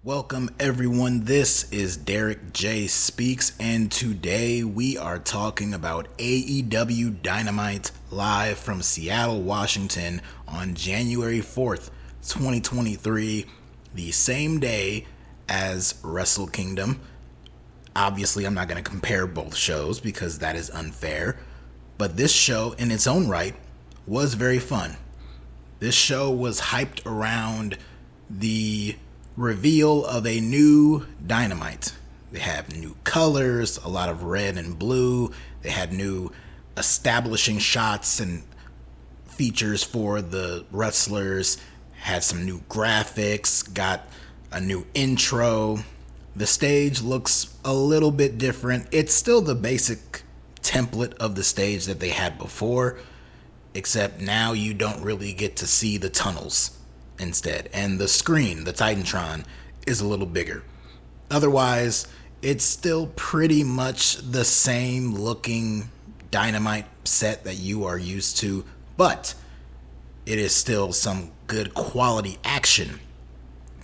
Welcome everyone, this is DerekJ Speaks, and today we are talking about AEW Dynamite live from Seattle, Washington on January 4th, 2023, the same day as Wrestle Kingdom. Obviously, I'm not going to compare both shows because that is unfair, but this show in its own right was very fun. This show was hyped around the reveal of a new Dynamite. They have new colors, a lot of red and blue. They had new establishing shots and features for the wrestlers, had some new graphics, got a new intro. The stage looks a little bit different. It's still the basic template of the stage that they had before, except now you don't really get to see the tunnels instead, and the screen, the Titantron, is a little bigger. Otherwise, it's still pretty much the same looking Dynamite set that you are used to, but it is still some good quality action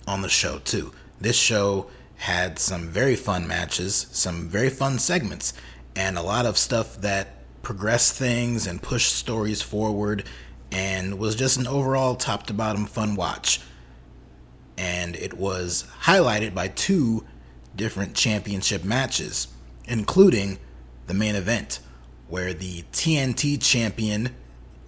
on the show too. This show had some very fun matches, some very fun segments, and a lot of stuff that progressed things and pushed stories forward, and was just an overall top to bottom fun watch. And it was highlighted by two different championship matches, including the main event, where the TNT champion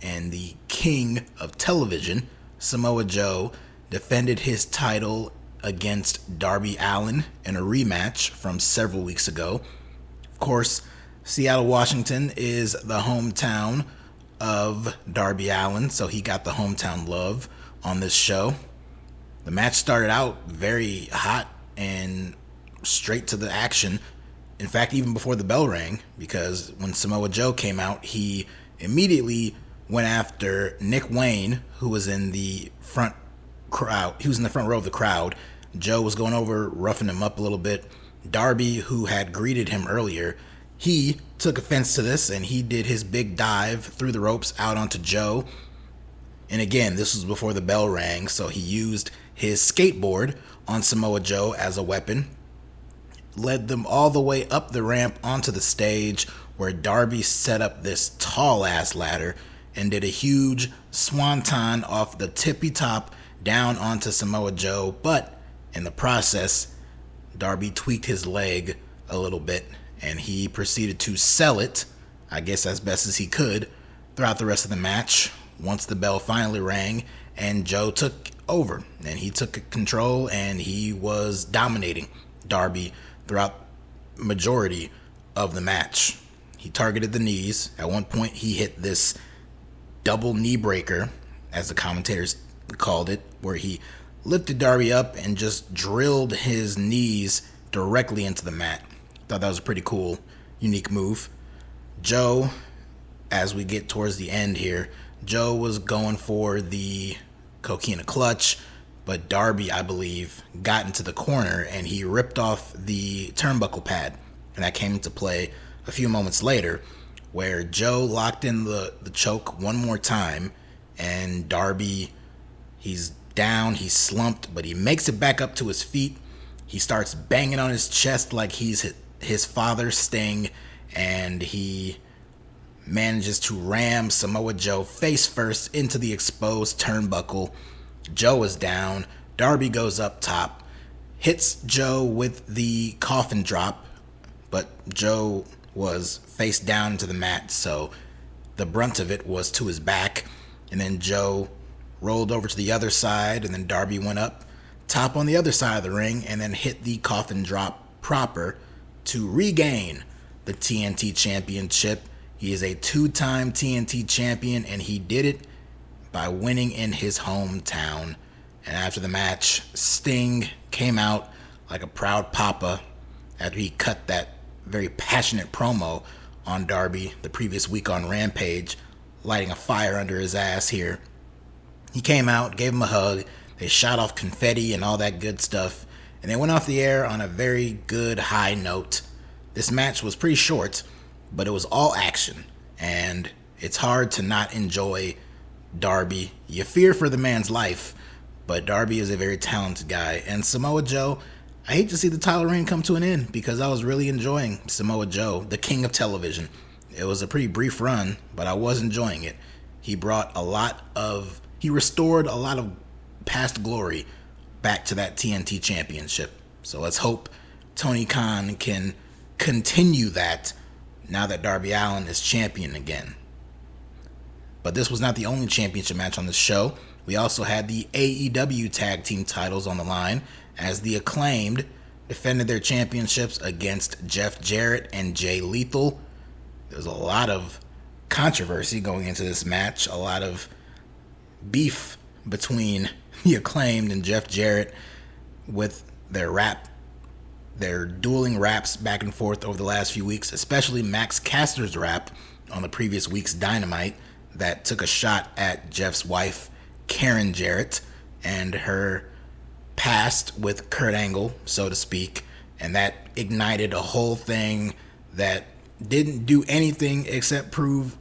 and the king of television, Samoa Joe, defended his title against Darby Allin in a rematch from several weeks ago. Of course, Seattle, Washington is the hometown of Darby Allin, so he got the hometown love on this show. The match started out very hot and straight to the action. In fact, even before the bell rang, because when Samoa Joe came out, he immediately went after Nick Wayne, who was in the front crowd. He was in the front row of the crowd. Joe was going over, roughing him up a little bit. Darby, who had greeted him earlier, he took offense to this, and he did his big dive through the ropes out onto Joe. And again, this was before the bell rang, so he used his skateboard on Samoa Joe as a weapon. Led them all the way up the ramp onto the stage, where Darby set up this tall-ass ladder and did a huge swanton off the tippy top down onto Samoa Joe. But in the process, Darby tweaked his leg a little bit, and he proceeded to sell it, I guess as best as he could, throughout the rest of the match. Once the bell finally rang and Joe took over, and he took control, and he was dominating Darby throughout majority of the match. He targeted the knees. At one point, he hit this double knee breaker, as the commentators called it, where he lifted Darby up and just drilled his knees directly into the mat. Thought that was a pretty cool, unique move. Joe, as we get towards the end here, Joe was going for the coquina clutch, but Darby, I believe, got into the corner and he ripped off the turnbuckle pad. And that came into play a few moments later, where Joe locked in the choke one more time, and Darby, he's down, he's slumped, but he makes it back up to his feet. He starts banging on his chest like he's his father, Sting, and he manages to ram Samoa Joe face first into the exposed turnbuckle. Joe is down. Darby goes up top, hits Joe with the coffin drop, but Joe was face down into the mat, so the brunt of it was to his back. And then Joe rolled over to the other side, and then Darby went up top on the other side of the ring and then hit the coffin drop proper to regain the TNT championship. He is a two-time TNT champion, and he did it by winning in his hometown. And after the match, Sting came out like a proud papa after he cut that very passionate promo on Darby the previous week on Rampage, lighting a fire under his ass here. He came out, gave him a hug, they shot off confetti and all that good stuff, and they went off the air on a very good high note. This match was pretty short, but it was all action, and it's hard to not enjoy Darby. You fear for the man's life, but Darby is a very talented guy. And Samoa Joe, I hate to see the title reign come to an end because I was really enjoying Samoa Joe, the king of television. It was a pretty brief run, but I was enjoying it. He restored a lot of past glory back to that TNT championship. So let's hope Tony Khan can continue that now that Darby Allin is champion again. But this was not the only championship match on the show. We also had the AEW tag team titles on the line as the Acclaimed defended their championships against Jeff Jarrett and Jay Lethal. There's a lot of controversy going into this match, a lot of beef between the Acclaimed and Jeff Jarrett with their dueling raps back and forth over the last few weeks, especially Max Caster's rap on the previous week's Dynamite that took a shot at Jeff's wife, Karen Jarrett, and her past with Kurt Angle, so to speak, and that ignited a whole thing that didn't do anything except prove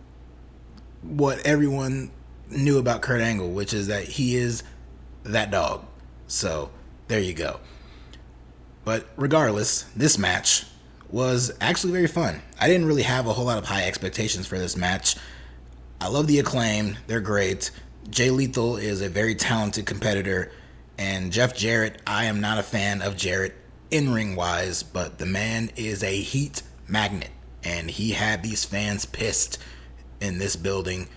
what everyone knew about Kurt Angle, which is that he is that dog. So there you go. But regardless, this match was actually very fun. I didn't really have a whole lot of high expectations for this match. I love the Acclaim. They're great. Jay Lethal is a very talented competitor. And Jeff Jarrett, I am not a fan of Jarrett in-ring wise, but the man is a heat magnet. And he had these fans pissed in this building.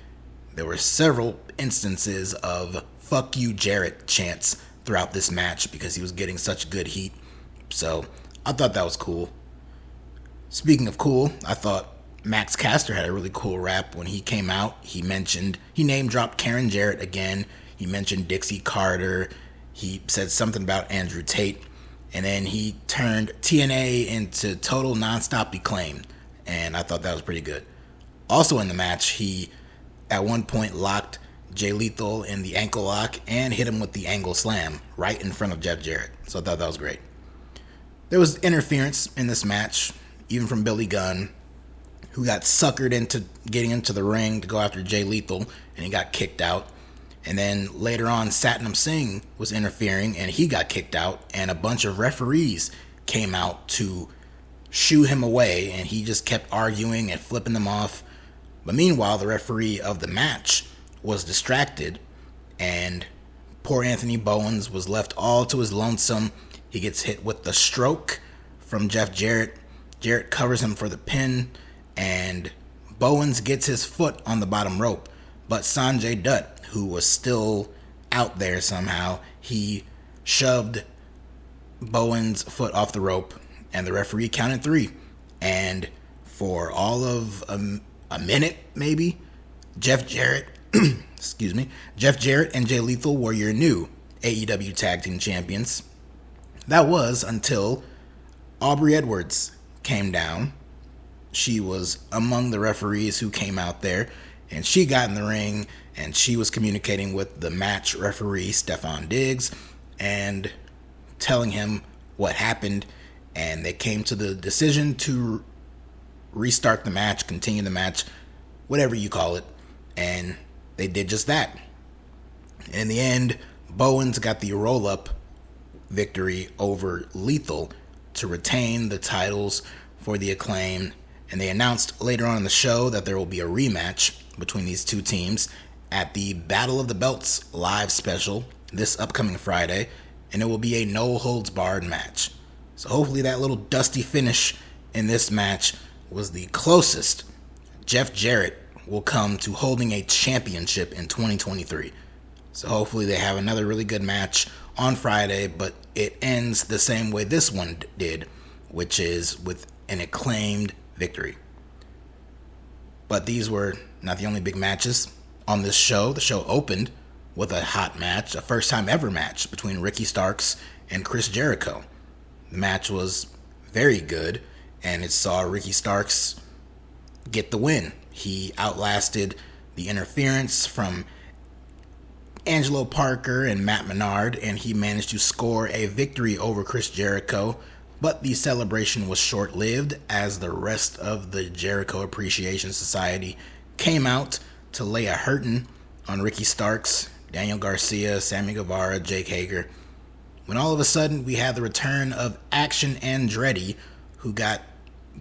There were several instances of "fuck you, Jarrett" chants throughout this match because he was getting such good heat. So I thought that was cool. Speaking of cool, I thought Max Caster had a really cool rap when he came out. He name dropped Karen Jarrett again. He mentioned Dixie Carter. He said something about Andrew Tate. And then he turned TNA into total nonstop Acclaim. And I thought that was pretty good. Also in the match, he at one point locked Jay Lethal in the ankle lock and hit him with the angle slam right in front of Jeff Jarrett. So I thought that was great. There was interference in this match, even from Billy Gunn, who got suckered into getting into the ring to go after Jay Lethal, and he got kicked out. And then later on, Satnam Singh was interfering, and he got kicked out, and a bunch of referees came out to shoo him away, and he just kept arguing and flipping them off. But meanwhile, the referee of the match was distracted, and poor Anthony Bowens was left all to his lonesome. He gets hit with the stroke from Jeff Jarrett. Jarrett covers him for the pin, and Bowens gets his foot on the bottom rope. But Sanjay Dutt, who was still out there somehow, he shoved Bowens' foot off the rope, and the referee counted 3. And for all of a minute, maybe, Jeff Jarrett, Jeff Jarrett and Jay Lethal were your new AEW Tag Team Champions. That was until Aubrey Edwards came down. She was among the referees who came out there, and she got in the ring, and she was communicating with the match referee, Stephon Diggs, and telling him what happened, and they came to the decision to restart the match, continue the match, whatever you call it, and they did just that. And in the end, Bowens got the roll-up victory over Lethal to retain the titles for the Acclaim, and they announced later on in the show that there will be a rematch between these two teams at the Battle of the Belts live special this upcoming Friday, and it will be a no-holds-barred match. So hopefully that little dusty finish in this match was the closest Jeff Jarrett will come to holding a championship in 2023. So hopefully they have another really good match on Friday, but it ends the same way this one did, which is with an Acclaimed victory. But these were not the only big matches on this show. The show opened with a hot match, a first time ever match between Ricky Starks and Chris Jericho. The match was very good, and it saw Ricky Starks get the win. He outlasted the interference from Angelo Parker and Matt Menard, and he managed to score a victory over Chris Jericho. But the celebration was short-lived as the rest of the Jericho Appreciation Society came out to lay a hurtin' on Ricky Starks. Daniel Garcia, Sammy Guevara, Jake Hager, when all of a sudden we had the return of Action Andretti, who got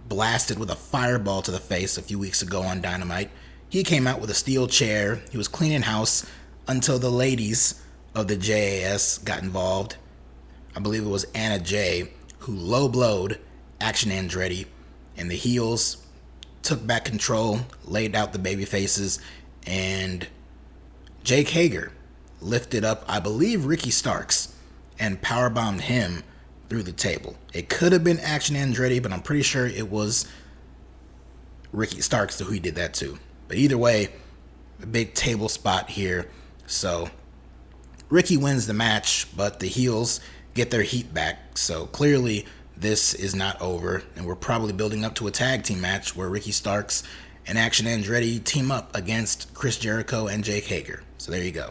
blasted with a fireball to the face a few weeks ago on Dynamite. He came out with a steel chair. He was cleaning house until the ladies of the JAS got involved. I believe it was Anna Jay who low-blowed Action Andretti, and the heels took back control, laid out the baby faces, and Jake Hager lifted up, I believe, Ricky Starks and powerbombed him through the table. It could have been Action Andretti, but I'm pretty sure it was Ricky Starks who he did that to. But either way, a big table spot here. So Ricky wins the match, but the heels get their heat back. So clearly this is not over, and we're probably building up to a tag team match where Ricky Starks and Action Andretti team up against Chris Jericho and Jake Hager. So there you go.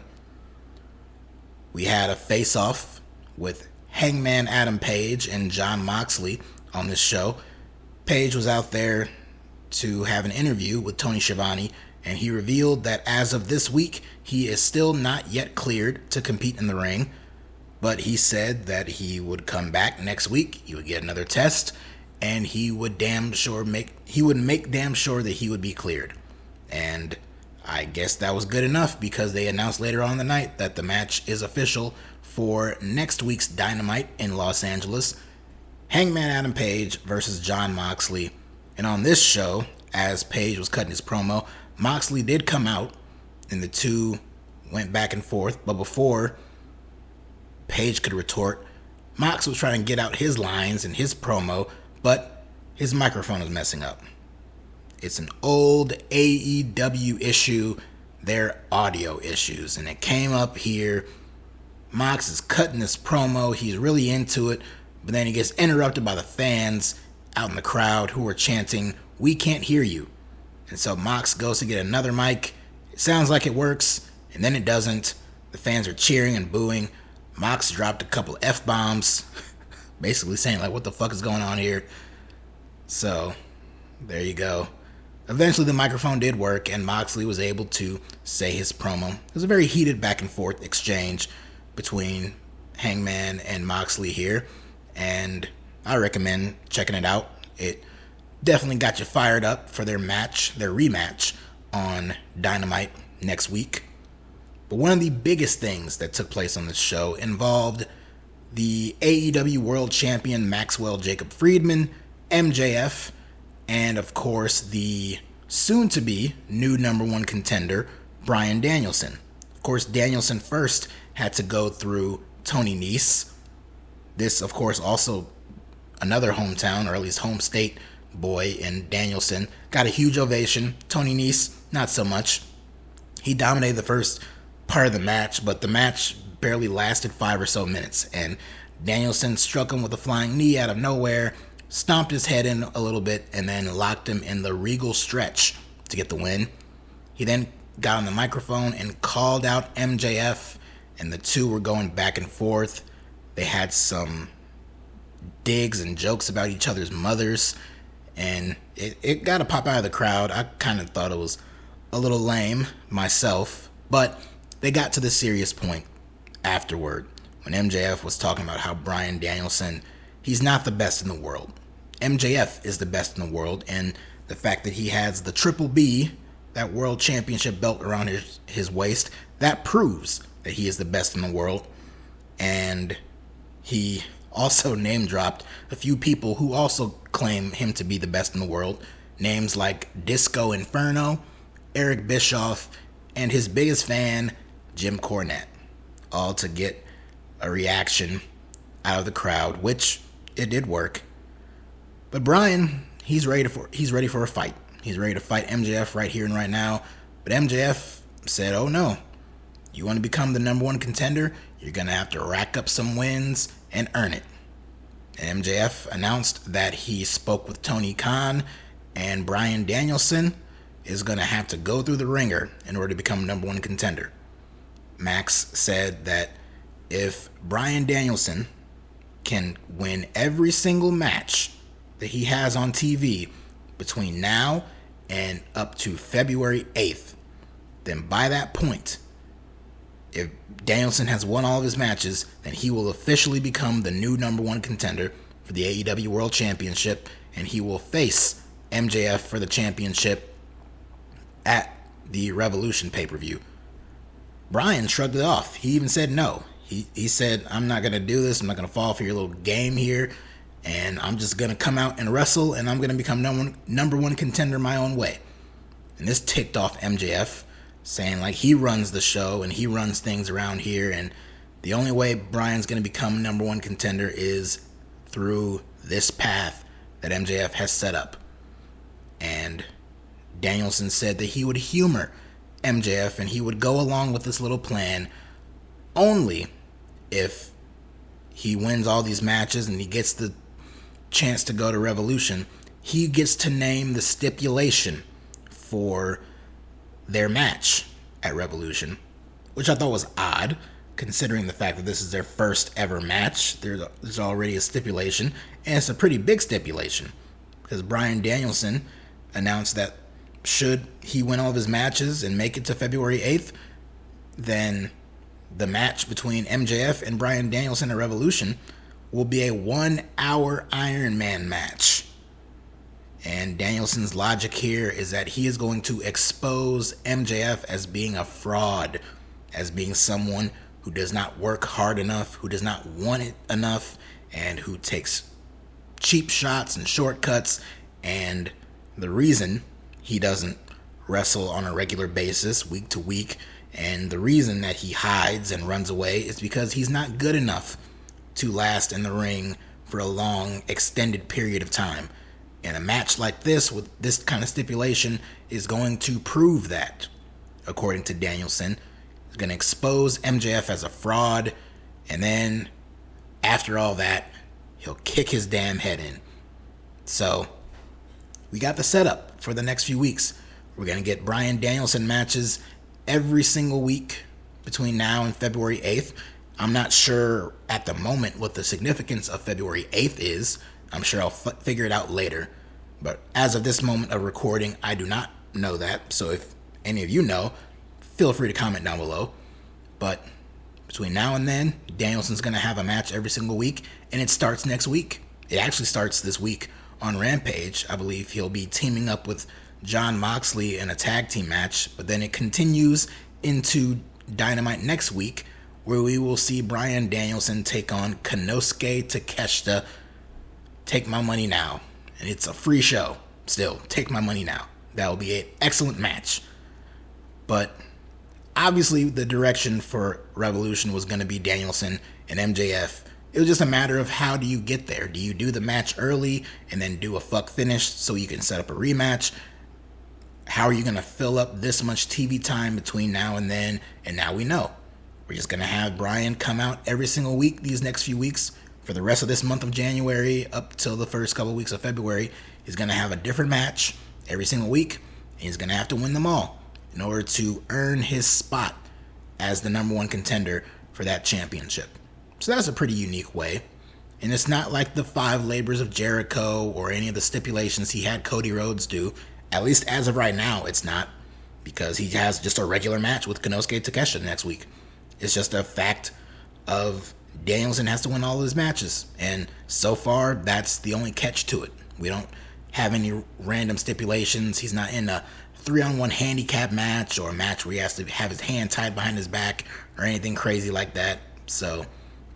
We had a face-off with Hangman Adam Page and Jon Moxley on this show. Page was out there to have an interview with Tony Schiavone, and he revealed that as of this week, he is still not yet cleared to compete in the ring, but he said that he would come back next week, he would get another test, and he would make damn sure that he would be cleared. And I guess that was good enough, because they announced later on in the night that the match is official for next week's Dynamite in Los Angeles. Hangman Adam Page versus Jon Moxley. And on this show, as Page was cutting his promo, Moxley did come out, and the two went back and forth. But before Page could retort, Mox was trying to get out his lines and his promo, but his microphone was messing up. It's an old AEW issue, their audio issues, and it came up here. Mox is cutting this promo, he's really into it, but then he gets interrupted by the fans out in the crowd who are chanting, "We can't hear you." And so Mox goes to get another mic. It sounds like it works, and then it doesn't. The fans are cheering and booing. Mox dropped a couple F-bombs, basically saying, like, what the fuck is going on here? So, there you go. Eventually the microphone did work, and Moxley was able to say his promo. It was a very heated back and forth exchange between Hangman and Moxley here, and I recommend checking it out. It definitely got you fired up for their rematch on Dynamite next week. But one of the biggest things that took place on this show involved the AEW World Champion Maxwell Jacob Friedman, MJF, and of course the soon-to-be new number one contender, Bryan Danielson. Of course, Danielson first had to go through Tony Nese. This, of course, also another hometown, or at least home state boy in Danielson, got a huge ovation. Tony Nese, not so much. He dominated the first part of the match, but the match barely lasted 5 or so minutes, and Danielson struck him with a flying knee out of nowhere, stomped his head in a little bit, and then locked him in the regal stretch to get the win. He then got on the microphone and called out MJF, and the two were going back and forth. They had some digs and jokes about each other's mothers, and it got a pop out of the crowd. I kind of thought it was a little lame myself, but they got to the serious point afterward when MJF was talking about how Bryan Danielson, he's not the best in the world. MJF is the best in the world, and the fact that he has the Triple B, that world championship belt around his waist, that proves that he is the best in the world. And he also name dropped a few people who also claim him to be the best in the world. Names like Disco Inferno, Eric Bischoff, and his biggest fan, Jim Cornette, all to get a reaction out of the crowd, which it did work. But Bryan, he's ready for a fight. He's ready to fight MJF right here and right now. But MJF said, "Oh no, you want to become the number one contender? You're gonna have to rack up some wins and earn it." And MJF announced that he spoke with Tony Khan, and Bryan Danielson is gonna have to go through the ringer in order to become number one contender. Max said that if Bryan Danielson can win every single match that he has on TV between now and up to February 8th, then by that point, If Danielson has won all of his matches, then he will officially become the new number one contender for the AEW World Championship, and he will face MJF for the championship at the Revolution pay-per-view. Bryan shrugged it off. He even said no. He said, I'm not going to do this. I'm not going to fall for your little game here, and I'm just going to come out and wrestle, and I'm going to become number one contender my own way. And this ticked off MJF, saying like he runs the show and he runs things around here, and the only way Bryan's going to become number one contender is through this path that MJF has set up. And Danielson said that he would humor MJF and he would go along with this little plan only if he wins all these matches and he gets the chance to go to Revolution. He gets to name the stipulation for their match at Revolution, which I thought was odd, considering the fact that this is their first ever match. There's already a stipulation, and it's a pretty big stipulation, because Bryan Danielson announced that should he win all of his matches and make it to February 8th, then the match between MJF and Bryan Danielson at Revolution will be a 1-hour Iron Man match. And Danielson's logic here is that he is going to expose MJF as being a fraud, as being someone who does not work hard enough, who does not want it enough, and who takes cheap shots and shortcuts. And the reason he doesn't wrestle on a regular basis, week to week, and the reason that he hides and runs away is because he's not good enough to last in the ring for a long, extended period of time. And a match like this, with this kind of stipulation, is going to prove that, according to Danielson. He's going to expose MJF as a fraud, and then, after all that, he'll kick his damn head in. So, we got the setup for the next few weeks. We're going to get Bryan Danielson matches every single week between now and February 8th. I'm not sure at the moment what the significance of February 8th is. I'm sure I'll figure it out later. But as of this moment of recording, I do not know that. So if any of you know, feel free to comment down below. But between now and then, Danielson's going to have a match every single week, and it starts next week. It actually starts this week on Rampage. I believe he'll be teaming up with Jon Moxley in a tag team match, but then it continues into Dynamite next week, where we will see Bryan Danielson take on Konosuke Takeshita. Take my money now. And it's a free show. Still, take my money now. That will be an excellent match. But obviously the direction for Revolution was going to be Danielson and MJF. It was just a matter of how do you get there? Do you do the match early and then do a fuck finish so you can set up a rematch? How are you going to fill up this much TV time between now and then? And now we know. We're just going to have Bryan come out every single week these next few weeks. For the rest of this month of January up till the first couple of weeks of February, he's going to have a different match every single week, and he's going to have to win them all in order to earn his spot as the number one contender for that championship. So that's a pretty unique way. And it's not like the 5 labors of Jericho or any of the stipulations he had Cody Rhodes do. At least as of right now, it's not, because he has just a regular match with Konosuke Takeshita next week. It's just a fact of Danielson has to win all of his matches, and so far that's the only catch to it. We don't have any random stipulations. He's not in a 3-on-1 handicap match or a match where he has to have his hand tied behind his back or anything crazy like that. So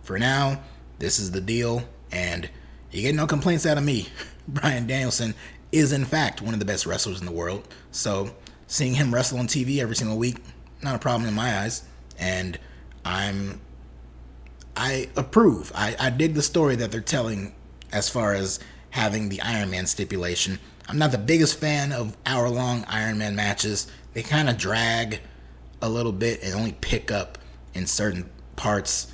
for now, this is the deal, and you get no complaints out of me. Bryan Danielson is in fact one of the best wrestlers in the world, so seeing him wrestle on TV every single week, not a problem in my eyes. And I approve. I dig the story that they're telling as far as having the Iron Man stipulation. I'm not the biggest fan of hour-long Iron Man matches. They kind of drag a little bit and only pick up in certain parts,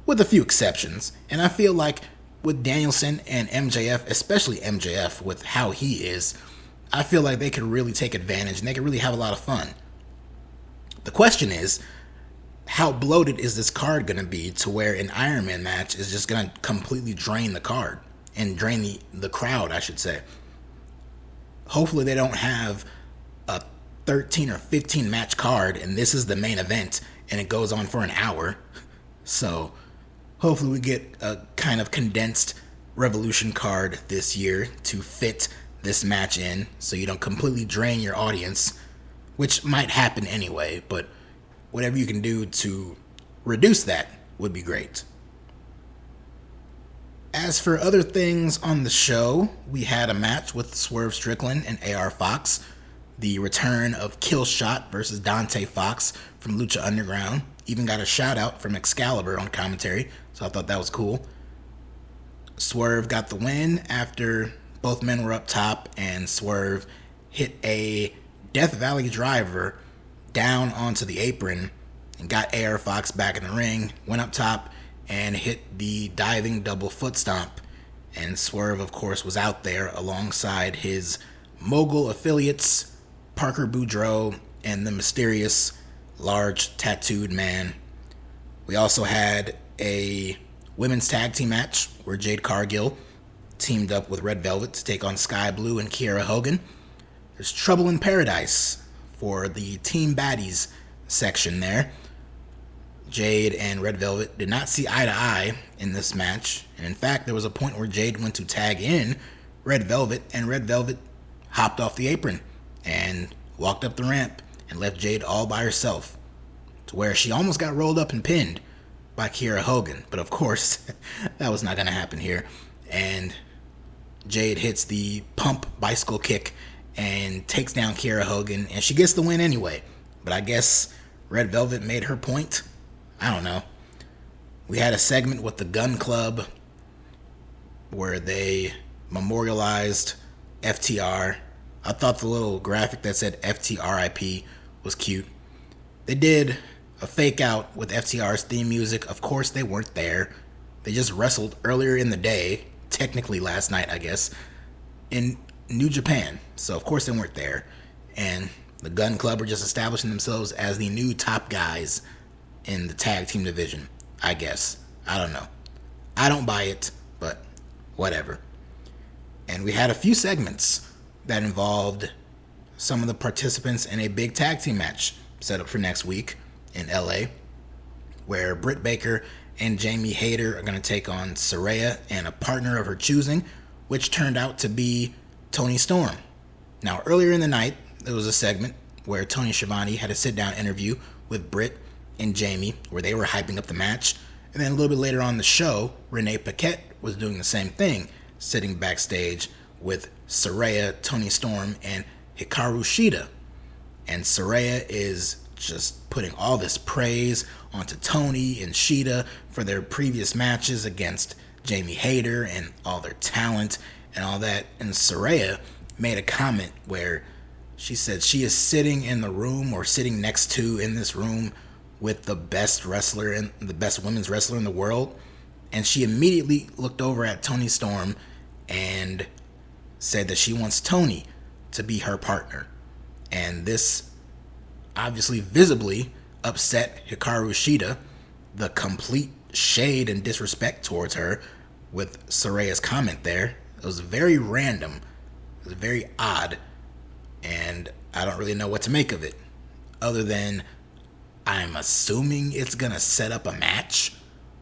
with a few exceptions. And I feel like with Danielson and MJF, especially MJF with how he is, I feel like they could really take advantage and they could really have a lot of fun. The question is, how bloated is this card going to be to where an Iron Man match is just going to completely drain the card and drain the crowd, I should say. Hopefully they don't have a 13 or 15 match card and this is the main event and it goes on for an hour. So hopefully we get a kind of condensed Revolution card this year to fit this match in, so you don't completely drain your audience, which might happen anyway, but whatever you can do to reduce that would be great. As for other things on the show, we had a match with Swerve Strickland and AR Fox, the return of Killshot versus Dante Fox from Lucha Underground. Even got a shout out from Excalibur on commentary, so I thought that was cool. Swerve got the win after both men were up top, and Swerve hit a Death Valley driver down onto the apron and got AR Fox back in the ring, went up top and hit the diving double foot stomp. And Swerve, of course, was out there alongside his mogul affiliates, Parker Boudreaux and the mysterious large tattooed man. We also had a women's tag team match where Jade Cargill teamed up with Red Velvet to take on Sky Blue and Kiera Hogan. There's trouble in paradise for the Team Baddies section there. Jade and Red Velvet did not see eye to eye in this match, and in fact there was a point where Jade went to tag in Red Velvet, and Red Velvet hopped off the apron and walked up the ramp and left Jade all by herself, to where she almost got rolled up and pinned by Kiera Hogan. But of course, that was not going to happen here. And Jade hits the pump bicycle kick and takes down Kiera Hogan, and she gets the win anyway. But I guess Red Velvet made her point. I don't know. We had a segment with the Gun Club where they memorialized FTR. I thought the little graphic that said FTRIP was cute. They did a fake out with FTR's theme music. Of course they weren't there. They just wrestled earlier in the day, technically last night I guess, in New Japan. So of course they weren't there. And the Gun Club were just establishing themselves as the new top guys in the tag team division, I guess. I don't know. I don't buy it, but whatever. And we had a few segments that involved some of the participants in a big tag team match set up for next week in LA, where Britt Baker and Jamie Hayter are going to take on Saraya and a partner of her choosing, which turned out to be Toni Storm. Now, earlier in the night, there was a segment where Tony Schiavone had a sit-down interview with Britt and Jamie, where they were hyping up the match. And then a little bit later on the show, Renee Paquette was doing the same thing, sitting backstage with Saraya, Toni Storm, and Hikaru Shida. And Saraya is just putting all this praise onto Toni and Shida for their previous matches against Jamie Hayter and all their talent and all that. And Saraya made a comment where she said she is sitting in the room, or sitting next to in this room, with the best wrestler and the best women's wrestler in the world. And she immediately looked over at Toni Storm and said that she wants Toni to be her partner. And this obviously visibly upset Hikaru Shida. The complete shade and disrespect towards her with Saraya's comment there. It was very random. It was very odd. And I don't really know what to make of it, other than I'm assuming it's going to set up a match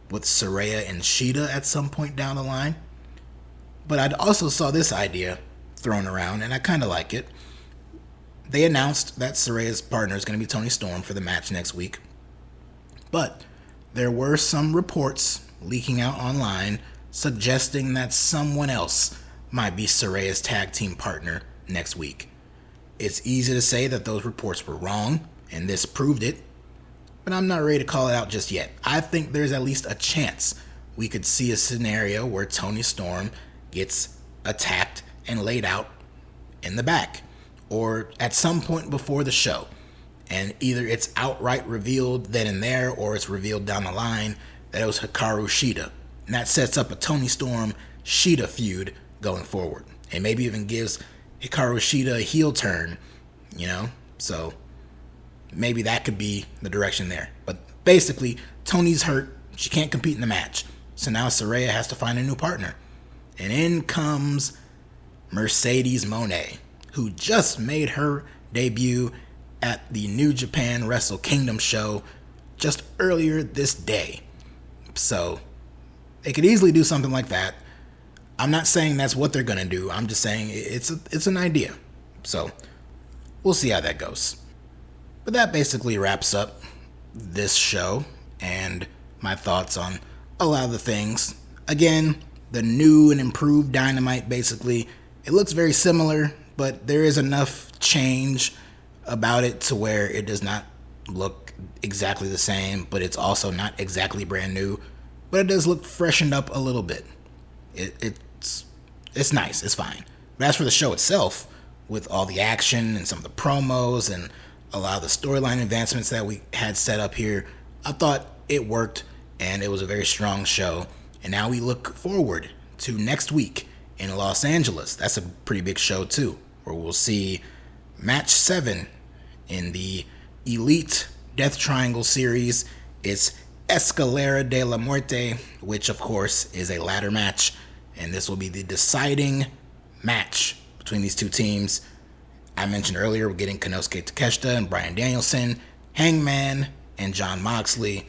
with Saraya and Shida at some point down the line. But I also saw this idea thrown around, and I kind of like it. They announced that Saraya's partner is going to be Toni Storm for the match next week. But there were some reports leaking out online suggesting that someone else might be Saraya's tag team partner next week. It's easy to say that those reports were wrong, and this proved it. But I'm not ready to call it out just yet. I think there's at least a chance we could see a scenario where Toni Storm gets attacked and laid out in the back, or at some point before the show. And either it's outright revealed then and there, or it's revealed down the line that it was Hikaru Shida. And that sets up a Toni Storm Shida feud going forward. And maybe even gives Hikaru Shida a heel turn, So maybe that could be the direction there. But basically, Toni's hurt. She can't compete in the match. So now Saraya has to find a new partner. And in comes Mercedes Moné, who just made her debut at the New Japan Wrestle Kingdom show just earlier this day. So they could easily do something like that. I'm not saying that's what they're going to do. I'm just saying it's an idea. So we'll see how that goes. But that basically wraps up this show and my thoughts on a lot of the things. Again, the new and improved Dynamite, basically, it looks very similar, but there is enough change about it to where it does not look exactly the same, but it's also not exactly brand new. But it does look freshened up a little bit. It's nice. It's fine. But as for the show itself, with all the action and some of the promos and a lot of the storyline advancements that we had set up here, I thought it worked and it was a very strong show. And now we look forward to next week in Los Angeles. That's a pretty big show too, where we'll see match 7 in the Elite Death Triangle series. It's Escalera de la Muerte, which of course is a ladder match, and this will be the deciding match between these two teams. I mentioned earlier we're getting Konosuke Takeshita and Bryan Danielson, Hangman, and Jon Moxley.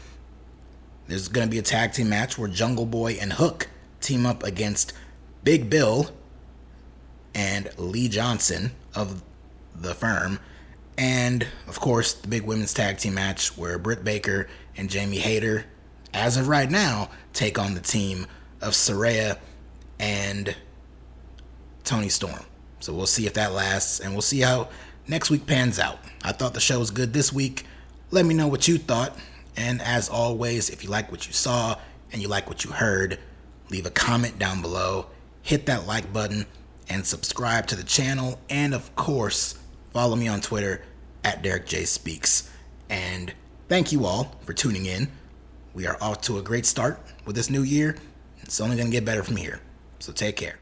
There's going to be a tag team match where Jungle Boy and Hook team up against Big Bill and Lee Johnson of the Firm. And, of course, the big women's tag team match where Britt Baker and Jamie Hayter, as of right now, take on the team of Saraya and Toni Storm. So we'll see if that lasts, and we'll see how next week pans out. I thought the show was good this week. Let me know what you thought. And as always, if you like what you saw and you like what you heard, leave a comment down below, hit that like button, and subscribe to the channel. And of course, follow me on Twitter at DerekJ Speaks. And thank you all for tuning in. We are off to a great start with this new year. It's only going to get better from here. So take care.